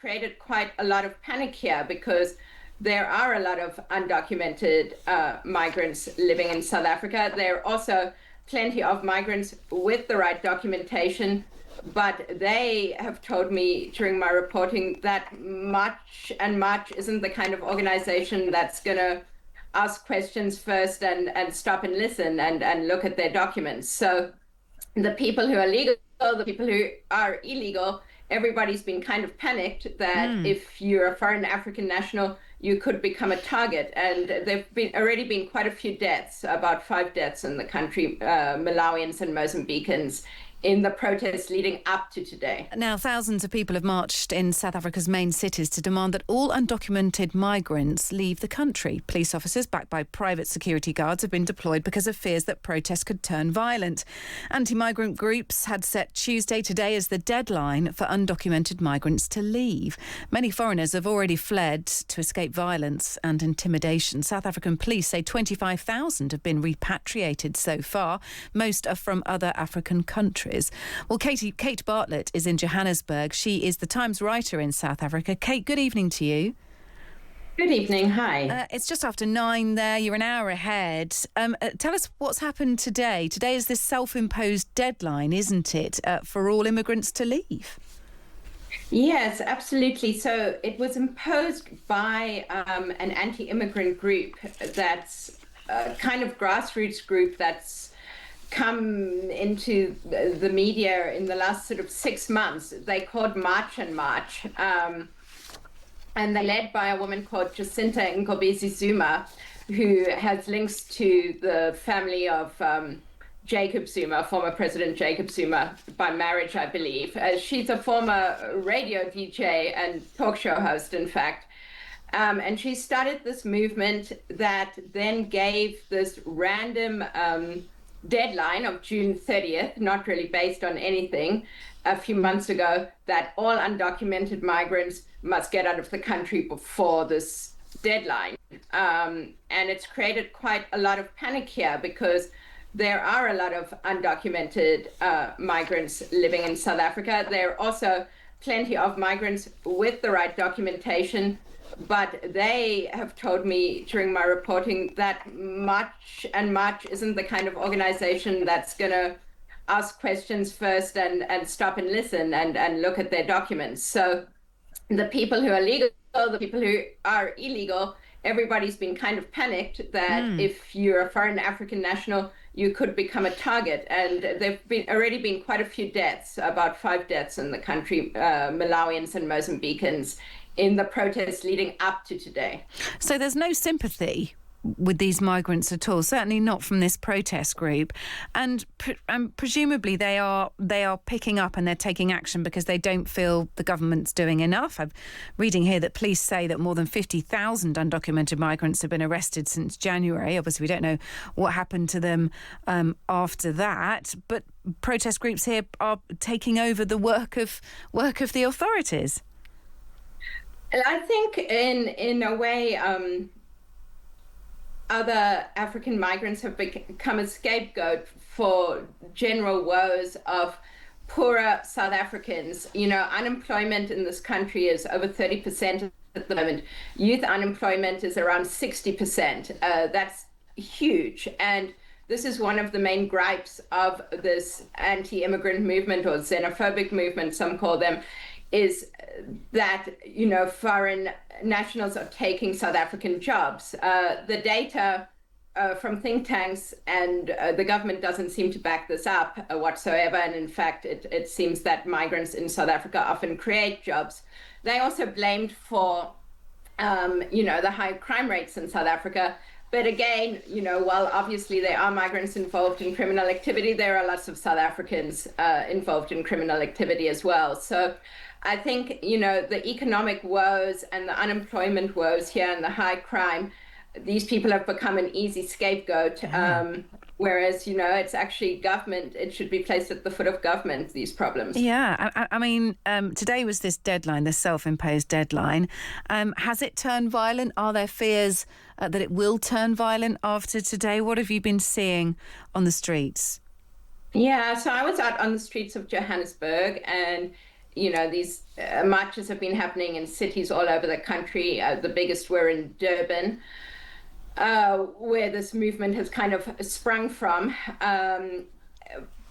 created quite a lot of panic here because there are a lot of undocumented migrants living in South Africa. There are also plenty of migrants with the right documentation, but they have told me during my reporting that March isn't the kind of organization that's going to ask questions first and stop and listen and look at their documents. So the people who are legal, the people who are illegal, everybody's been kind of panicked that if you're a foreign African national, you could become a target. And there've already been quite a few deaths, about 5 deaths in the country, Malawians and Mozambicans, in the protests leading up to today. Now, thousands of people have marched in South Africa's main cities to demand that all undocumented migrants leave the country. Police officers, backed by private security guards, have been deployed because of fears that protests could turn violent. Anti-migrant groups had set Tuesday today as the deadline for undocumented migrants to leave. Many foreigners have already fled to escape violence and intimidation. South African police say 25,000 have been repatriated so far. Most are from other African countries. Well, Kait Bartlett is in Johannesburg. She is the Times writer in South Africa. Kate, good evening to you. Good evening. Hi. It's just after 9 there. You're an hour ahead. Tell us what's happened today. Today is this self-imposed deadline, isn't it, for all immigrants to leave? Yes, absolutely. So it was imposed by an anti-immigrant group that's a kind of grassroots group that's come into the media in the last sort of 6 months. They called March, and they're led by a woman called Jacinta Ngobisi Zuma, who has links to the family of Jacob Zuma, former President Jacob Zuma, by marriage, I believe. She's a former radio DJ and talk show host, in fact. And she started this movement that then gave this random deadline of June 30th, not really based on anything, a few months ago, that all undocumented migrants must get out of the country before this deadline. And it's created quite a lot of panic here because there are a lot of undocumented migrants living in South Africa. There are also plenty of migrants with the right documentation, but they have told me during my reporting that March isn't the kind of organization that's going to ask questions first and stop and listen and look at their documents. So the people who are legal, the people who are illegal, everybody's been kind of panicked that if you're a foreign African national, you could become a target. And there've already been quite a few deaths, about 5 deaths in the country, Malawians and Mozambicans, in the protests leading up to today. So there's no sympathy with these migrants at all, certainly not from this protest group. And presumably they are picking up and they're taking action because they don't feel the government's doing enough. I'm reading here that police say that more than 50,000 undocumented migrants have been arrested since January. Obviously, we don't know what happened to them after that. But protest groups here are taking over the work of the authorities. I think in a way, other African migrants have become a scapegoat for general woes of poorer South Africans. You know, unemployment in this country is over 30% at the moment. Youth unemployment is around 60%. That's huge. And this is one of the main gripes of this anti-immigrant movement, or xenophobic movement, some call them, is that, you know, foreign nationals are taking South African jobs. The data from think tanks and the government doesn't seem to back this up whatsoever. And in fact, it seems that migrants in South Africa often create jobs. They also blamed for, the high crime rates in South Africa. But again, while obviously there are migrants involved in criminal activity, there are lots of South Africans involved in criminal activity as well. So I think, the economic woes and the unemployment woes here and the high crime, these people have become an easy scapegoat. Whereas, it's actually government, it should be placed at the foot of government, these problems. Yeah, I mean, today was this deadline, this self-imposed deadline. Has it turned violent? Are there fears that it will turn violent after today? What have you been seeing on the streets? Yeah, so I was out on the streets of Johannesburg, and these marches have been happening in cities all over the country. The biggest were in Durban, where this movement has kind of sprung from.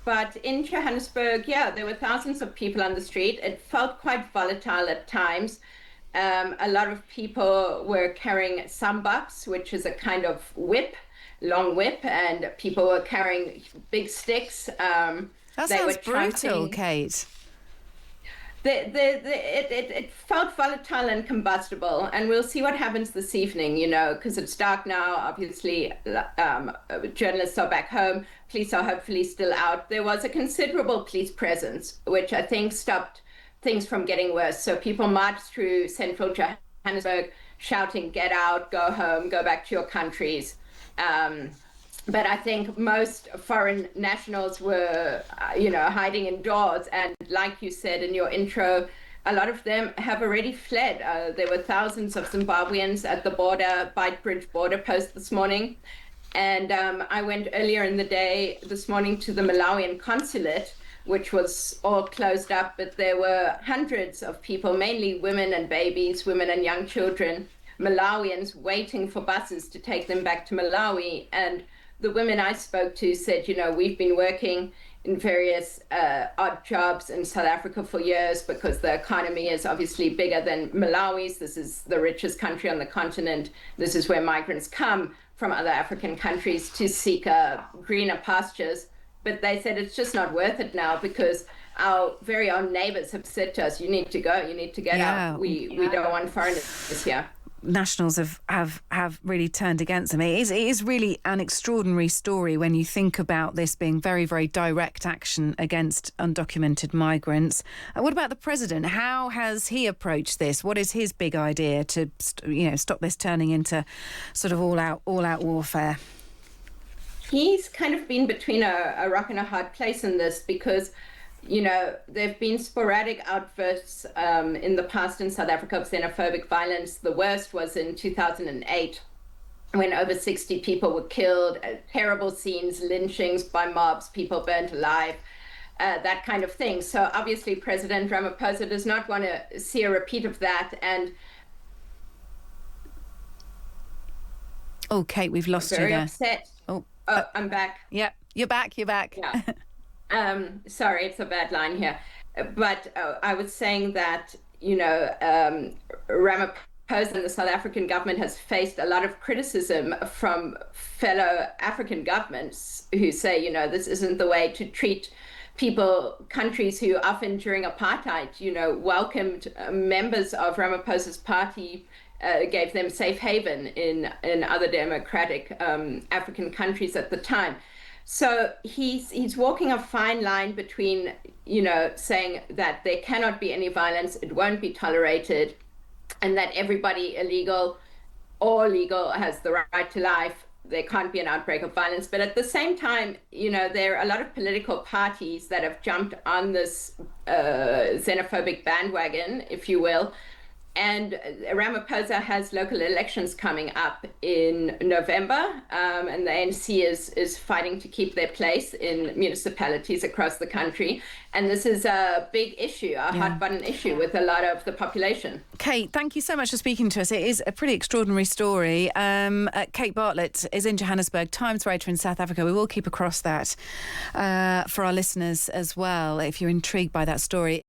But in Johannesburg, there were thousands of people on the street. It felt quite volatile at times. A lot of people were carrying sambaks, which is a kind of whip, long whip, and people were carrying big sticks. That sounds brutal, Kait. It felt volatile and combustible, and we'll see what happens this evening, because it's dark now. Obviously, journalists are back home. Police are hopefully still out. There was a considerable police presence, which I think stopped things from getting worse. So people marched through central Johannesburg shouting, "Get out, go home, go back to your countries." But I think most foreign nationals were, hiding indoors. And like you said in your intro, a lot of them have already fled. There were thousands of Zimbabweans at the border, Beitbridge border post this morning. And I went earlier in the day this morning to the Malawian consulate, which was all closed up. But there were hundreds of people, mainly women and babies, women and young children, Malawians, waiting for buses to take them back to Malawi. And the women I spoke to said, we've been working in various odd jobs in South Africa for years because the economy is obviously bigger than Malawi's. This is the richest country on the continent. This is where migrants come from other African countries to seek greener pastures. But they said it's just not worth it now because our very own neighbors have said to us, you need to go, you need to get out. We don't want foreigners here. Nationals have really turned against them. It is really an extraordinary story when you think about this being very, very direct action against undocumented migrants. What about the president? How has he approached this? What is his big idea to stop this turning into sort of all out warfare? He's kind of been between a rock and a hard place in this because there have been sporadic outbursts in the past in South Africa of xenophobic violence. The worst was in 2008 when over 60 people were killed, terrible scenes, lynchings by mobs, people burnt alive, that kind of thing. So obviously President Ramaphosa does not want to see a repeat of that. And Kait, we've lost you there. Very upset. I'm back. Yeah, you're back. Yeah. Sorry, it's a bad line here. But I was saying that, Ramaphosa and the South African government has faced a lot of criticism from fellow African governments who say, this isn't the way to treat people, countries who often during apartheid, welcomed members of Ramaphosa's party, gave them safe haven in other democratic African countries at the time. So he's walking a fine line between, saying that there cannot be any violence, it won't be tolerated, and that everybody illegal or legal has the right to life. There can't be an outbreak of violence. But at the same time, there are a lot of political parties that have jumped on this xenophobic bandwagon, if you will. And Ramaphosa has local elections coming up in November, and the ANC is fighting to keep their place in municipalities across the country. And this is a big issue, a hot-button issue with a lot of the population. Kait, thank you so much for speaking to us. It is a pretty extraordinary story. Kait Bartlett is in Johannesburg, Times writer in South Africa. We will keep across that for our listeners as well, if you're intrigued by that story.